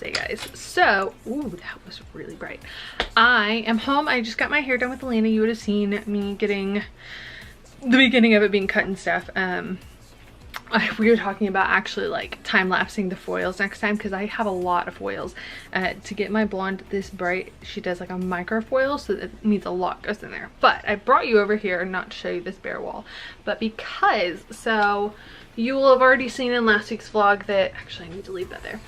Wednesday, guys. So, ooh, that was really bright. I am home. I just got my hair done with Elena. You would have seen me getting the beginning of it being cut and stuff. We were talking about actually like time-lapsing the foils next time, because I have a lot of foils. To get my blonde this bright, she does like a micro foil, so that means a lot goes in there. But I brought you over here not to show you this bare wall, but because, so you will have already seen in last week's vlog that, actually I need to leave that there,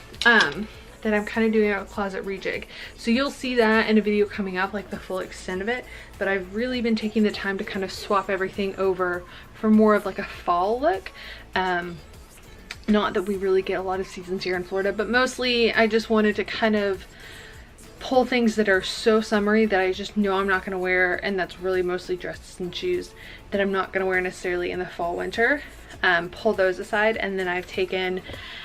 that I'm kind of doing a closet rejig. So you'll see that in a video coming up, like the full extent of it. But I've really been taking the time to kind of swap everything over for more of like a fall look. Not that we really get a lot of seasons here in Florida, but mostly I just wanted to kind of pull things that are so summery that I just know I'm not going to wear, and that's really mostly dresses and shoes that I'm not going to wear necessarily in the fall winter. Pull those aside, and then I've taken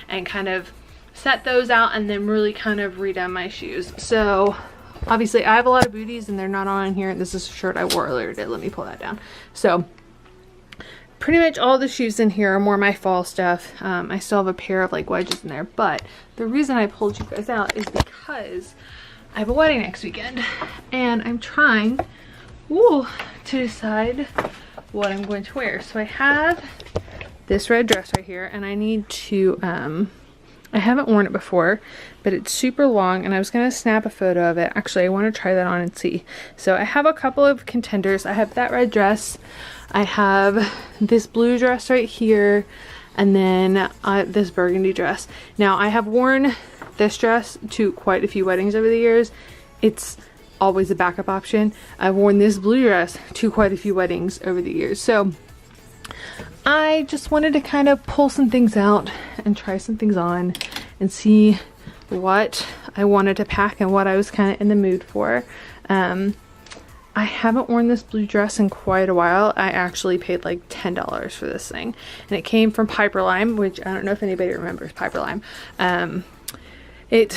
and kind of set those out and then really kind of redone my shoes. So obviously I have a lot of booties and they're not on here. This is a shirt I wore earlier today. Let me pull that down. So pretty much all the shoes in here are more my fall stuff. I still have a pair of like wedges in there, but the reason I pulled you guys out is because I have a wedding next weekend and I'm trying to decide what I'm going to wear. So I have this red dress right here, and I need to I haven't worn it before, but it's super long, and I was gonna snap a photo of it. Actually, I want to try that on and see. So I have a couple of contenders. I have that red dress, I have this blue dress right here, and then this burgundy dress. Now I have worn this dress to quite a few weddings over the years. It's always a backup option. I've worn this blue dress to quite a few weddings over the years. So I just wanted to kind of pull some things out and try some things on and see what I wanted to pack and what I was kind of in the mood for. I haven't worn this blue dress in quite a while. I actually paid like $10 for this thing, and it came from Piperlime, which I don't know if anybody remembers Piperlime. It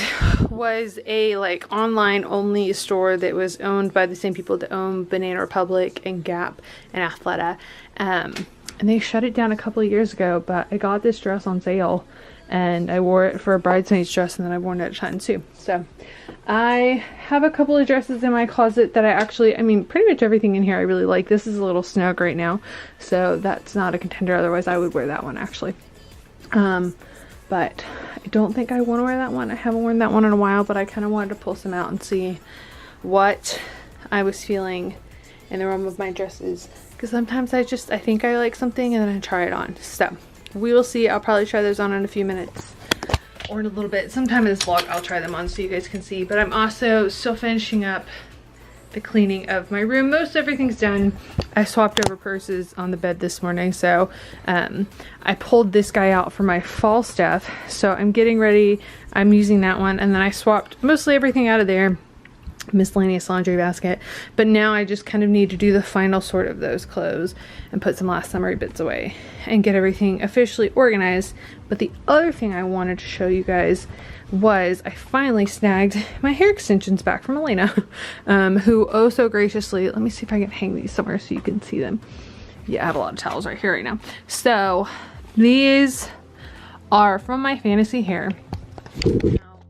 was a like online only store that was owned by the same people that own Banana Republic and Gap and Athleta. And they shut it down a couple of years ago, but I got this dress on sale and I wore it for a bridesmaid's dress, and then I've worn it a ton too. So I have a couple of dresses in my closet that I mean pretty much everything in here I really like. This is a little snug right now, so that's not a contender, otherwise I would wear that one actually. But I don't think I want to wear that one. I haven't worn that one in a while, but I kind of wanted to pull some out and see what I was feeling in the realm of my dresses, because sometimes I think I like something and then I try it on. So we will see. I'll probably try those on in a few minutes or in a little bit. Sometime in this vlog I'll try them on so you guys can see. But I'm also still finishing up the cleaning of my room. Most everything's done. I swapped over purses on the bed this morning, so I pulled this guy out for my fall stuff, so I'm getting ready. I'm using that one, and then I swapped mostly everything out of there, miscellaneous laundry basket, but now I just kind of need to do the final sort of those clothes and put some last summery bits away and get everything officially organized. But the other thing I wanted to show you guys was I finally snagged my hair extensions back from Elena, who oh so graciously, let me see if I can hang these somewhere so you can see them. Yeah, I have a lot of towels right here right now. So these are from my fantasy hair. Now,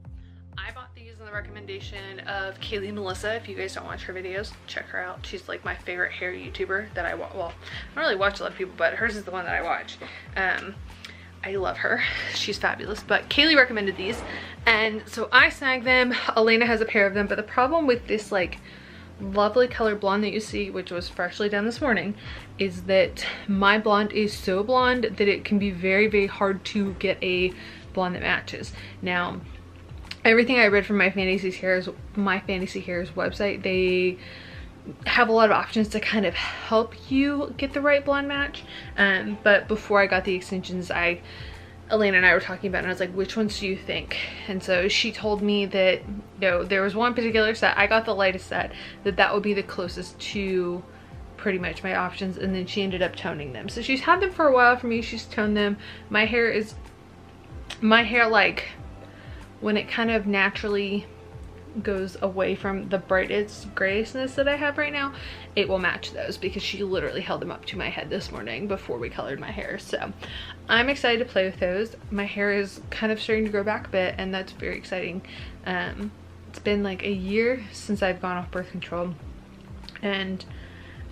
I bought these on the recommendation of Kaylee Melissa. If you guys don't watch her videos, check her out. She's like my favorite hair YouTuber that I watch. Well, I don't really watch a lot of people, but hers is the one that I watch. I love her. She's fabulous. But Kaylee recommended these, and so I snagged them. Elena has a pair of them, but the problem with this like lovely color blonde that you see, which was freshly done this morning, is that my blonde is so blonde that it can be very, very hard to get a blonde that matches. Now, everything I read from My Fantasy Hair's website, they have a lot of options to kind of help you get the right blonde match, but before I got the extensions, Elena and I were talking about it, and I was like, which ones do you think? And so she told me that, you know, there was one particular set, I got the lightest set, that would be the closest to pretty much my options, and then she ended up toning them. So she's had them for a while for me. She's toned them. My hair like when it kind of naturally goes away from the brightest grayness that I have right now, it will match those, because she literally held them up to my head this morning before we colored my hair. So I'm excited to play with those. My hair is kind of starting to grow back a bit, and that's very exciting. It's been like a year since I've gone off birth control, and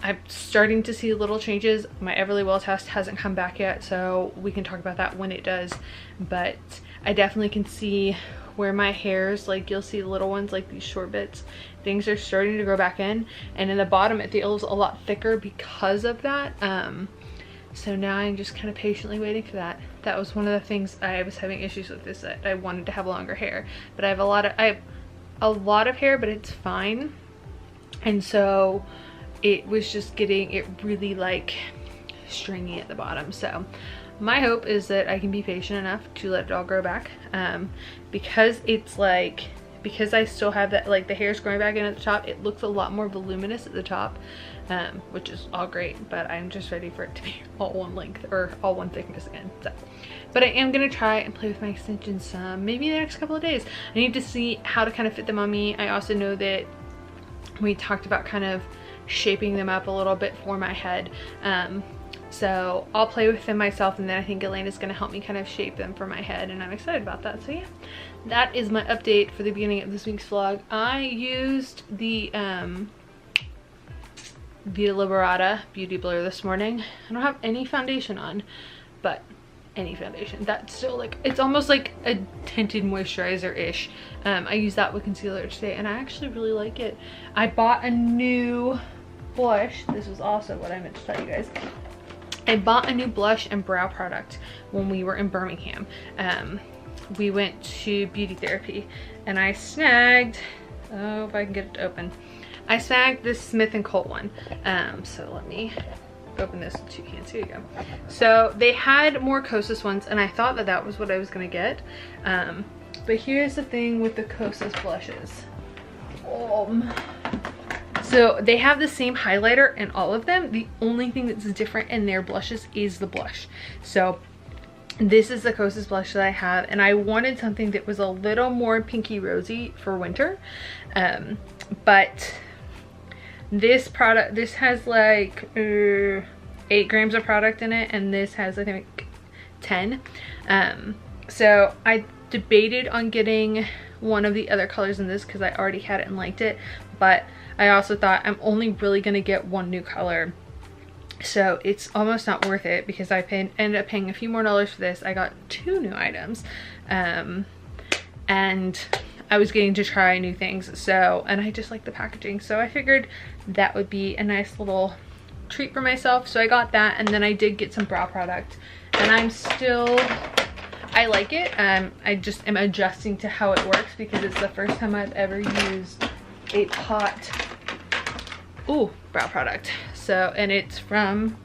I'm starting to see little changes. My Everly Well test hasn't come back yet, so we can talk about that when it does, but I definitely can see where my hairs, like you'll see little ones like these short bits, things are starting to grow back in, and in the bottom it feels a lot thicker because of that. So now I'm just kind of patiently waiting for that. That was one of the things I was having issues with, is that I wanted to have longer hair, but I have a lot of hair, but it's fine. And so it was just getting it really like stringy at the bottom. So my hope is that I can be patient enough to let it all grow back, because it's like, because I still have that, like the hair's growing back in at the top, it looks a lot more voluminous at the top, which is all great, but I'm just ready for it to be all one length or all one thickness again. So, but I am gonna try and play with my extensions some, maybe the next couple of days. I need to see how to kind of fit them on me. I also know that we talked about kind of shaping them up a little bit for my head. So I'll play with them myself, and then I think Elena's gonna help me kind of shape them for my head, and I'm excited about that. So yeah, that is my update for the beginning of this week's vlog. I used the Vita Liberata Beauty Blur this morning. I don't have any foundation on, but any foundation. That's still like, it's almost like a tinted moisturizer-ish. I used that with concealer today, and I actually really like it. I bought a new blush. This was also what I meant to tell you guys. I bought a new blush and brow product when we were in Birmingham. We went to beauty therapy, and I snagged, oh, if I can get it to open. I snagged this Smith & Colt one. So let me open this with two hands. Here you go. So they had more Kosas ones, and I thought that that was what I was gonna get. But here's the thing with the Kosas blushes. So they have the same highlighter in all of them. The only thing that's different in their blushes is the blush. So this is the Kosas blush that I have, and I wanted something that was a little more pinky rosy for winter. But this product, this has like 8 grams of product in it, and this has I think 10. So I debated on getting one of the other colors in this because I already had it and liked it, but I also thought I'm only really gonna get one new color, so it's almost not worth it, because I ended up paying a few more dollars for this. I got 2 new items, and I was getting to try new things, so, and I just like the packaging, so I figured that would be a nice little treat for myself. So I got that, and then I did get some brow product, and I like it. I just am adjusting to how it works, because it's the first time I've ever used a pot brow product. So, and it's from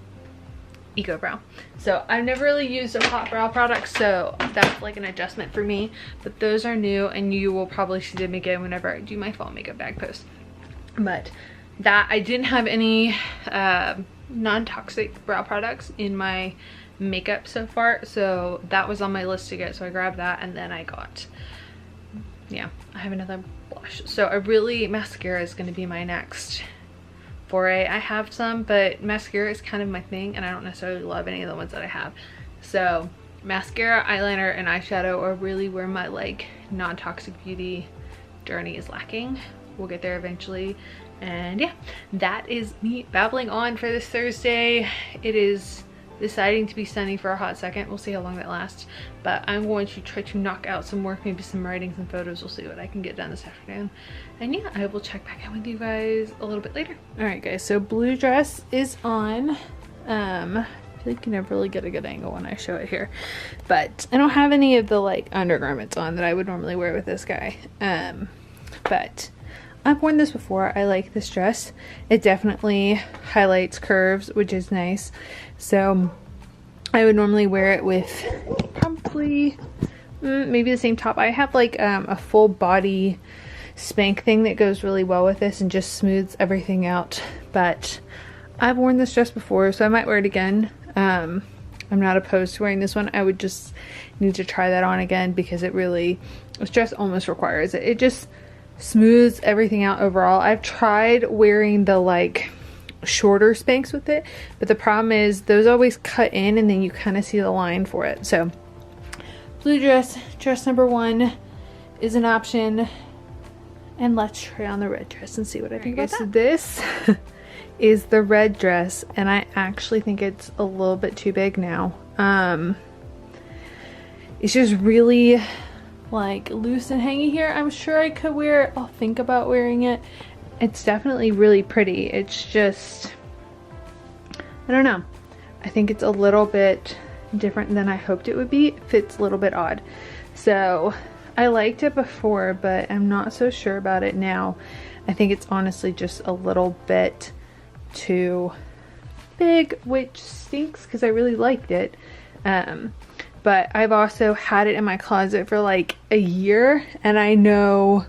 Ecobrow. So I've never really used a pot brow product, so that's like an adjustment for me. But those are new, and you will probably see them again whenever I do my fall makeup bag post. But that, I didn't have any non-toxic brow products in my makeup so far, so that was on my list to get, so I grabbed that, and then I got, yeah, I have another blush. So mascara is going to be my next foray. I have some, but mascara is kind of my thing, and I don't necessarily love any of the ones that I have. So mascara, eyeliner, and eyeshadow are really where my like non-toxic beauty journey is lacking. We'll get there eventually. And yeah, that is me babbling on for this Thursday. It is deciding to be sunny for a hot second. We'll see how long that lasts, but I'm going to try to knock out some work, maybe some writing, some photos. We'll see what I can get done this afternoon, and yeah, I will check back in with you guys a little bit later. All right guys, so blue dress is on. I feel like you never really get a good angle when I show it here, but I don't have any of the like undergarments on that I would normally wear with this guy, but I've worn this before. I like this dress. It definitely highlights curves, which is nice. So I would normally wear it with probably maybe the same top. I have like a full body spank thing that goes really well with this and just smooths everything out. But I've worn this dress before, so I might wear it again. I'm not opposed to wearing this one. I would just need to try that on again, because it really, this dress almost requires it. It just smooths everything out overall. I've tried wearing the like shorter Spanx with it, but the problem is those always cut in and then you kind of see the line for it. So blue dress number 1 is an option, and let's try on the red dress and see what I think about that. So this is the red dress, and I actually think it's a little bit too big now. It's just really like loose and hangy here. I'm sure I could wear it. I'll think about wearing it. It's definitely really pretty. It's just, I don't know. I think it's a little bit different than I hoped it would be. It fits a little bit odd. So I liked it before, but I'm not so sure about it now. I think it's honestly just a little bit too big, which stinks because I really liked it. But I've also had it in my closet for like a year, and I know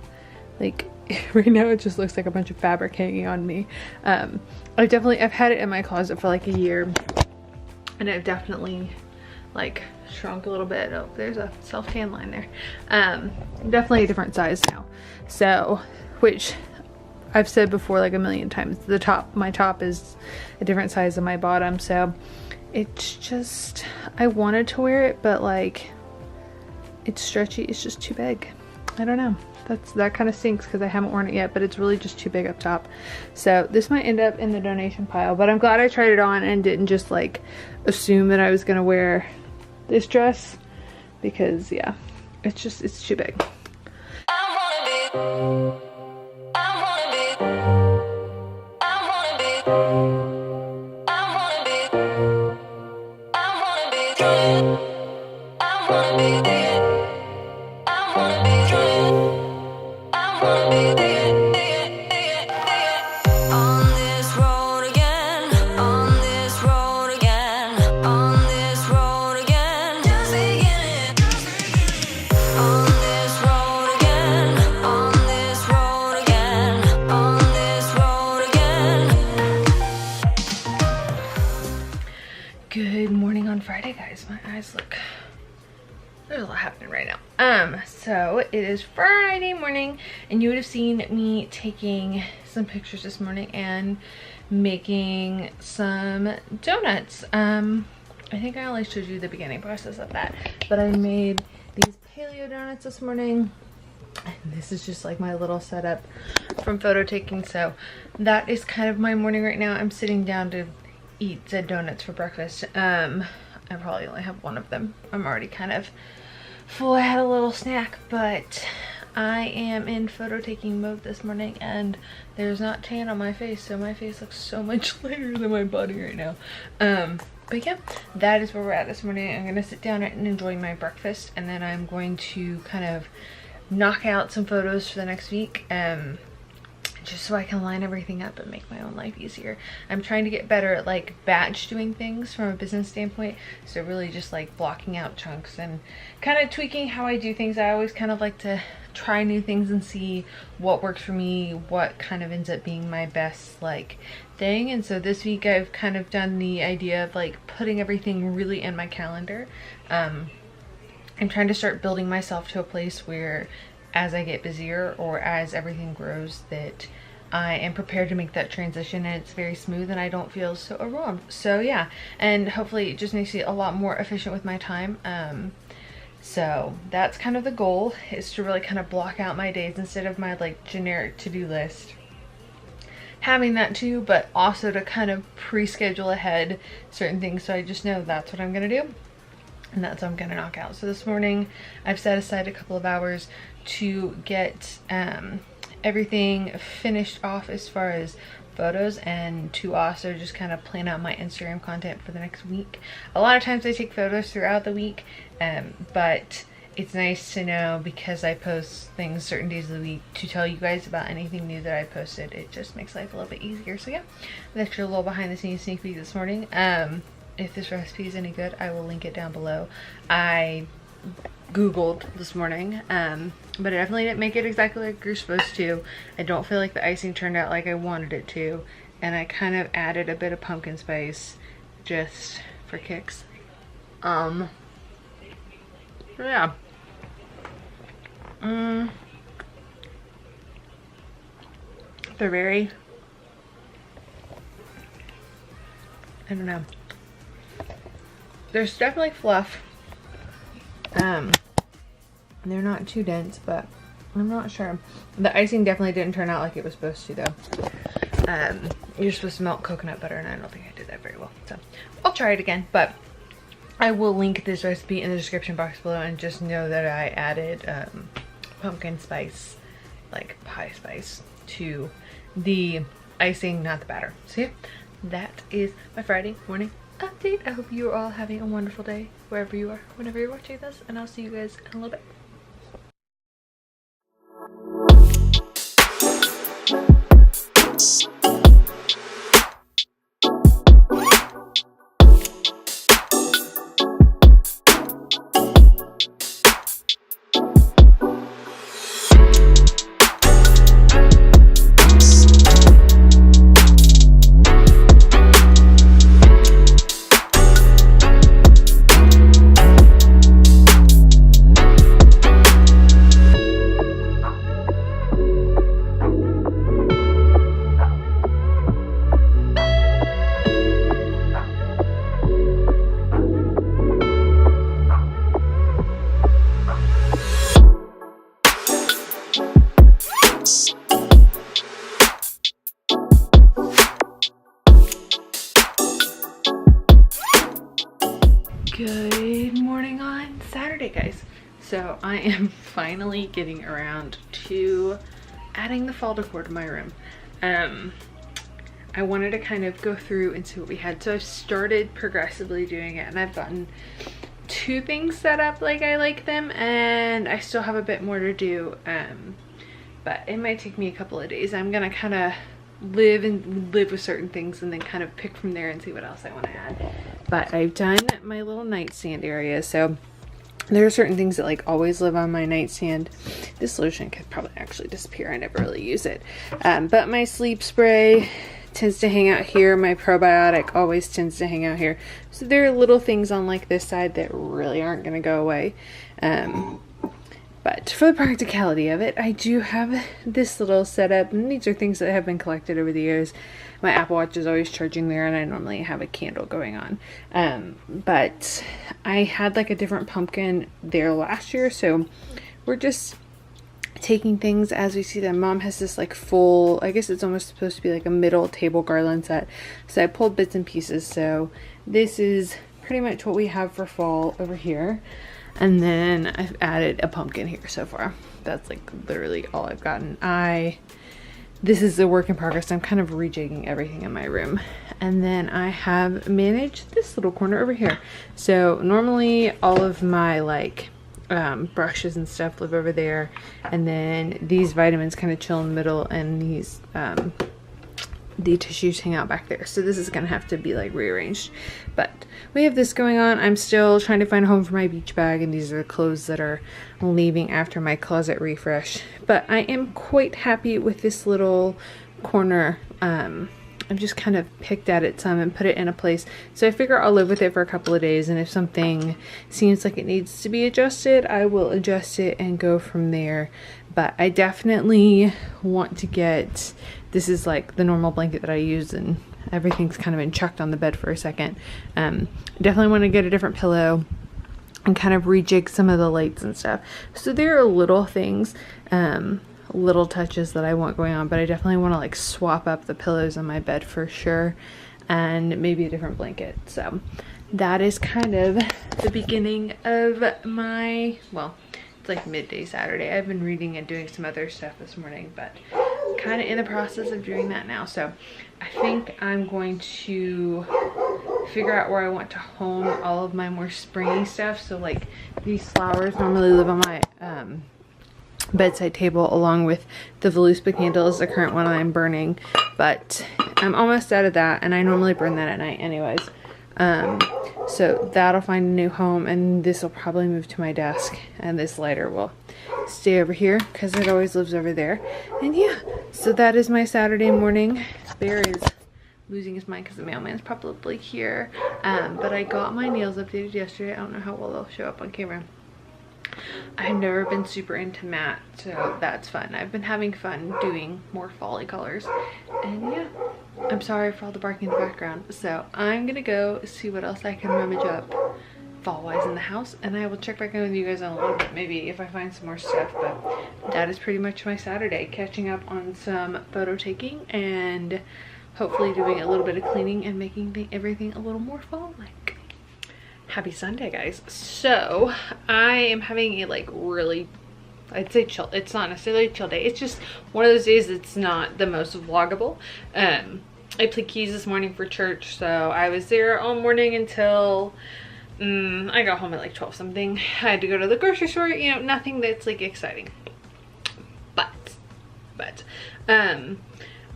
like right now it just looks like a bunch of fabric hanging on me. I've had it in my closet for like a year, and I've definitely like shrunk a little bit. Oh, there's a self-tan line there. Definitely a different size now. So, which I've said before like a million times, my top is a different size than my bottom. So it's just, I wanted to wear it, but like it's stretchy, it's just too big. I don't know. That kind of stinks because I haven't worn it yet, but it's really just too big up top. So this might end up in the donation pile, but I'm glad I tried it on and didn't just like assume that I was gonna wear this dress, because yeah, it's too big. Good morning on Friday, guys. My eyes look, there's a lot happening right now. So it is Friday morning, and you would have seen me taking some pictures this morning and making some donuts. I think I only showed you the beginning process of that, but I made these Paleo donuts this morning, and this is just like my little setup from photo taking. So that is kind of my morning right now. I'm sitting down to eat said donuts for breakfast. I probably only have one of them. I'm already kind of full. I had a little snack, but I am in photo taking mode this morning, and there's not tan on my face, so my face looks so much lighter than my body right now. But yeah, that is where we're at this morning. I'm gonna sit down and enjoy my breakfast, and then I'm going to kind of knock out some photos for the next week, just so I can line everything up and make my own life easier. I'm trying to get better at like batch doing things from a business standpoint. So really just like blocking out chunks and kind of tweaking how I do things. I always kind of like to try new things and see what works for me, what kind of ends up being my best like thing. And so this week I've kind of done the idea of like putting everything really in my calendar. I'm trying to start building myself to a place where as I get busier or as everything grows, that I am prepared to make that transition and it's very smooth and I don't feel so overwhelmed. So yeah, and hopefully it just makes it a lot more efficient with my time. So that's kind of the goal, is to really kind of block out my days instead of my like generic to-do list. Having that too, but also to kind of pre-schedule ahead certain things so I just know that's what I'm gonna do. And that's what I'm gonna knock out. So this morning I've set aside a couple of hours to get everything finished off as far as photos, and to also just kind of plan out my Instagram content for the next week. A lot of times I take photos throughout the week, but it's nice to know, because I post things certain days of the week, to tell you guys about anything new that I posted. It just makes life a little bit easier. So yeah, that's your little behind the scenes sneak peek this morning. If this recipe is any good, I will link it down below. I googled this morning, but I definitely didn't make it exactly like you're supposed to. I don't feel like the icing turned out like I wanted it to, and I kind of added a bit of pumpkin spice just for kicks. Yeah. They're very, I don't know. There's definitely fluff. They're not too dense, but I'm not sure. The icing definitely didn't turn out like it was supposed to though. You're supposed to melt coconut butter and I don't think I did that very well. So I'll try it again, but I will link this recipe in the description box below, and just know that I added pumpkin spice, like pie spice, to the icing, not the batter. So yeah, that is my Friday morning update. I hope you are all having a wonderful day wherever you are, whenever you're watching this, and I'll see you guys in a little bit. Good morning on Saturday, guys. So I am finally getting around to adding the fall decor to my room. I wanted to kind of go through and see what we had. So I've started progressively doing it, and I've gotten 2 things set up like I like them, and I still have a bit more to do. But it might take me a couple of days. I'm gonna kind of live with certain things and then kind of pick from there and see what else I want to add. But I've done my little nightstand area, so there are certain things that like always live on my nightstand. This lotion could probably actually disappear. I never really use it. But my sleep spray tends to hang out here. My probiotic always tends to hang out here. So there are little things on like this side that really aren't going to go away. But for the practicality of it, I do have this little setup, and these are things that have been collected over the years. My Apple Watch is always charging there, and I normally have a candle going on. But I had like a different pumpkin there last year, so we're just taking things as we see them. Mom has this like full, I guess it's almost supposed to be like a middle table garland set. So I pulled bits and pieces. So this is pretty much what we have for fall over here. And then I've added a pumpkin here so far. That's like literally all I've gotten. This is a work in progress. I'm kind of rejigging everything in my room. And then I have managed this little corner over here. So normally all of my like brushes and stuff live over there. And then these vitamins kind of chill in the middle, and these the tissues hang out back there. So this is gonna have to be like rearranged, but we have this going on. I'm still trying to find a home for my beach bag, and these are the clothes that are leaving after my closet refresh. But I am quite happy with this little corner. I've just kind of picked at it some and put it in a place. So I figure I'll live with it for a couple of days, and if something seems like it needs to be adjusted, I will adjust it and go from there. But I definitely want to get, this is like the normal blanket that I use, and everything's kind of been chucked on the bed for a second. Definitely want to get a different pillow and kind of rejig some of the lights and stuff. So there are little things, little touches that I want going on, but I definitely want to like swap up the pillows on my bed for sure, and maybe a different blanket. So that is kind of the beginning of my, well, it's like midday Saturday. I've been reading and doing some other stuff this morning, but kind of in the process of doing that now. So I think I'm going to figure out where I want to home all of my more springy stuff. So like these flowers normally live on my bedside table, along with the Voluspa candle is the current one I'm burning, but I'm almost out of that, and I normally burn that at night anyways. So that'll find a new home, and this will probably move to my desk, and this lighter will stay over here because it always lives over there. And yeah, so that is my Saturday morning. Bear is losing his mind because the mailman's probably here, but I got my nails updated yesterday. I don't know how well they'll show up on camera. I've never been super into matte, so that's fun. I've been having fun doing more fall-y colors. And yeah, I'm sorry for all the barking in the background. So I'm gonna go see what else I can rummage up fall-wise in the house, and I will check back in with you guys in a little bit, maybe if I find some more stuff. But that is pretty much my Saturday, catching up on some photo taking and hopefully doing a little bit of cleaning and making everything a little more fall-like. Happy Sunday, guys. So I am having a like really, I'd say chill, it's not necessarily a chill day, it's just one of those days that's not the most vloggable. I played keys this morning for church, so I was there all morning until I got home at like 12 something. I had to go to the grocery store, you know, nothing that's like exciting. But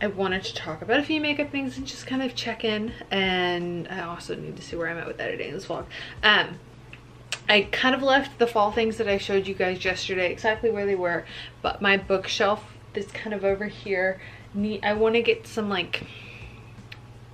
I wanted to talk about a few makeup things and just kind of check in, and I also need to see where I'm at with editing this vlog. I kind of left the fall things that I showed you guys yesterday exactly where they were, but my bookshelf that's kind of over here, I want to get some like,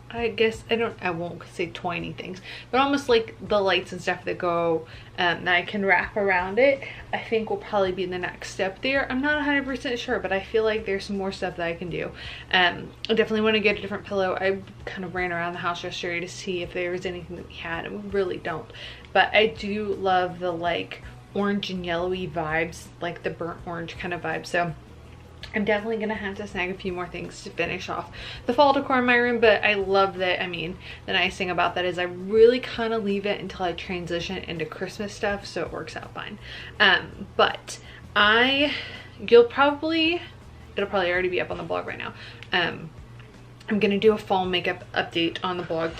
I guess I won't say twiny things, but almost like the lights and stuff that go that I can wrap around it. I think will probably be the next step there. I'm not 100% sure, but I feel like there's some more stuff that I can do. I definitely want to get a different pillow. I kind of ran around the house yesterday to see if there was anything that we had, and we really don't. But I do love the like orange and yellowy vibes, like the burnt orange kind of vibe. So I'm definitely gonna have to snag a few more things to finish off the fall decor in my room. But I love that, I mean, the nice thing about that is I really kind of leave it until I transition into Christmas stuff, so it works out fine. But it'll probably already be up on the blog right now. I'm gonna do a fall makeup update on the blog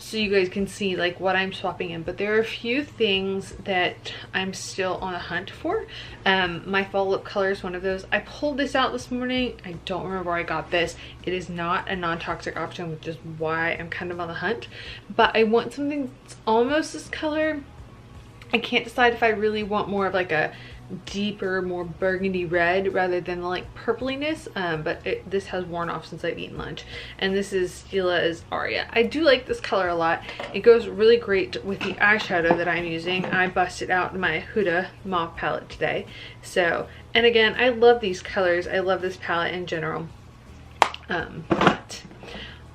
so you guys can see like what I'm swapping in, but there are a few things that I'm still on the hunt for. My fall lip color is one of those. I pulled this out this morning. I don't remember where I got this. It is not a non-toxic option, which is why I'm kind of on the hunt, but I want something that's almost this color. I can't decide if I really want more of like a deeper, more burgundy red rather than the like purpliness, but this has worn off since I've eaten lunch, and this is Stila's Aria. I do like this color a lot. It goes really great with the eyeshadow that I'm using. I busted out my Huda Mauve palette today. So, and again, I love these colors. I love this palette in general, but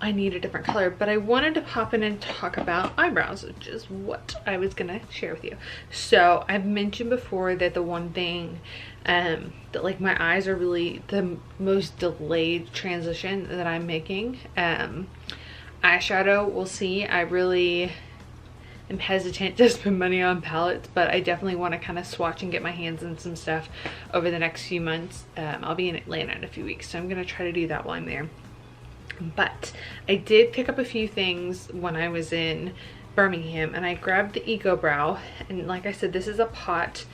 I need a different color. But I wanted to pop in and talk about eyebrows, which is what I was gonna share with you. So I've mentioned before that the one thing that like my eyes are really the most delayed transition that I'm making. Eyeshadow, we'll see. I really am hesitant to spend money on palettes, but I definitely want to kind of swatch and get my hands in some stuff over the next few months. I'll be in Atlanta in a few weeks, so I'm gonna try to do that while I'm there. But I did pick up a few things when I was in Birmingham, and I grabbed the Ecobrow, and like I said, this is a pot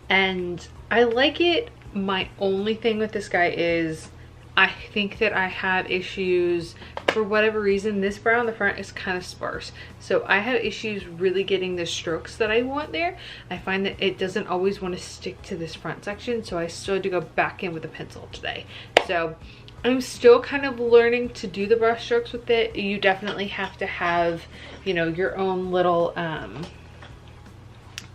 and I like it. My only thing with this guy is I think that I have issues for whatever reason. This brow on the front is kind of sparse, so I have issues really getting the strokes that I want there. I find that it doesn't always want to stick to this front section, so I still had to go back in with a pencil today. So I'm still kind of learning to do the brush strokes with it. You definitely have to have, you know, your own little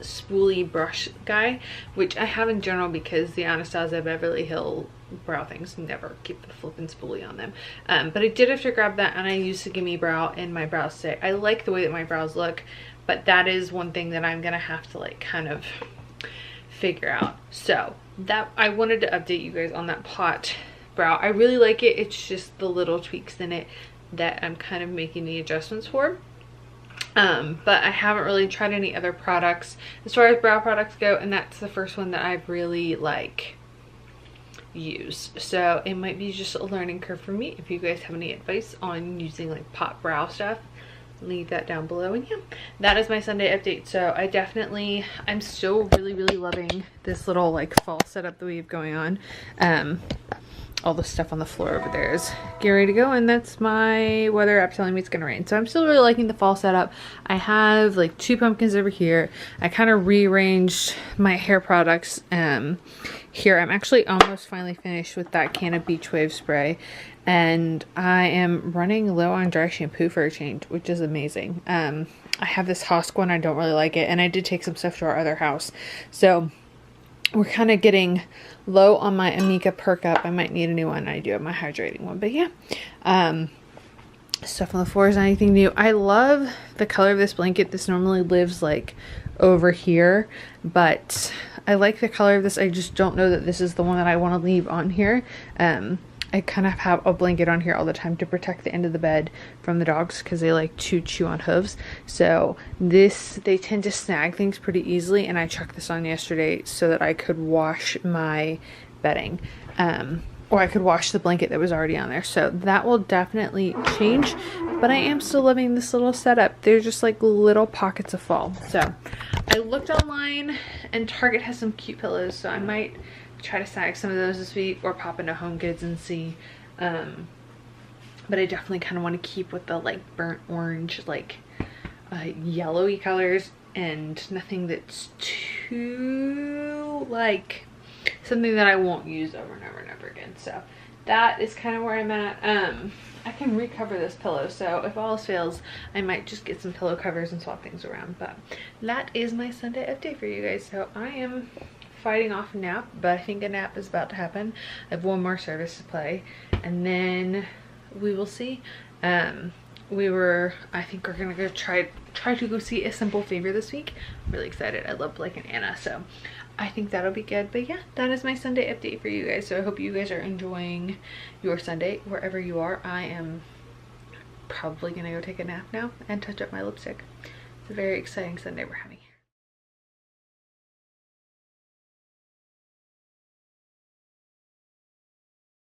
spoolie brush guy, which I have in general because the Anastasia Beverly Hills brow things never keep the flipping spoolie on them. But I did have to grab that, and I used the Gimme Brow in my brow set. I like the way that my brows look, but that is one thing that I'm gonna have to like kind of figure out. So that I wanted to update you guys on that pot brow. I really like it. It's just the little tweaks in it that I'm kind of making the adjustments for. But I haven't really tried any other products as far as brow products go, and that's the first one that I've really like used. So it might be just a learning curve for me. If you guys have any advice on using like pot brow stuff, leave that down below. And yeah, that is my Sunday update. So I'm still really loving this little like fall setup that we have going on. all the stuff on the floor over there is getting ready to go, and that's my weather app telling me it's gonna rain. So I'm still really liking the fall setup. I have like 2 pumpkins over here. I kind of rearranged my hair products here. I'm actually almost finally finished with that can of Beach Wave spray, and I am running low on dry shampoo for a change, which is amazing. I have this Hosk one, I don't really like it, and I did take some stuff to our other house, so we're kind of getting low on my Amika Perk Up. I might need a new one. I do have my hydrating one, but yeah. Stuff on the floor is not anything new. I love the color of this blanket. This normally lives like over here, but I like the color of this. I just don't know that this is the one that I want to leave on here. I kind of have a blanket on here all the time to protect the end of the bed from the dogs because they like to chew on hooves. So they tend to snag things pretty easily, and I chucked this on yesterday so that I could wash my bedding. Or I could wash the blanket that was already on there. So that will definitely change, but I am still loving this little setup. They're just like little pockets of fall. So I looked online and Target has some cute pillows, so I might try to snag some of those this week or pop into Home Goods and see. But I definitely kind of want to keep with the like burnt orange, like yellowy colors, and nothing that's too like something that I won't use over and over and over again. So that is kind of where I'm at. I can recover this pillow, so if all else fails, I might just get some pillow covers and swap things around. But that is my Sunday update for you guys. So I am fighting off a nap, but I think a nap is about to happen. I have one more service to play, and then we will see. I think we're gonna go try to go see A Simple Favor this week. I'm really excited. I love Blake and Anna, so I think that'll be good. But yeah, that is my Sunday update for you guys. So I hope you guys are enjoying your Sunday wherever you are. I am probably gonna go take a nap now and touch up my lipstick. It's a very exciting Sunday we're having.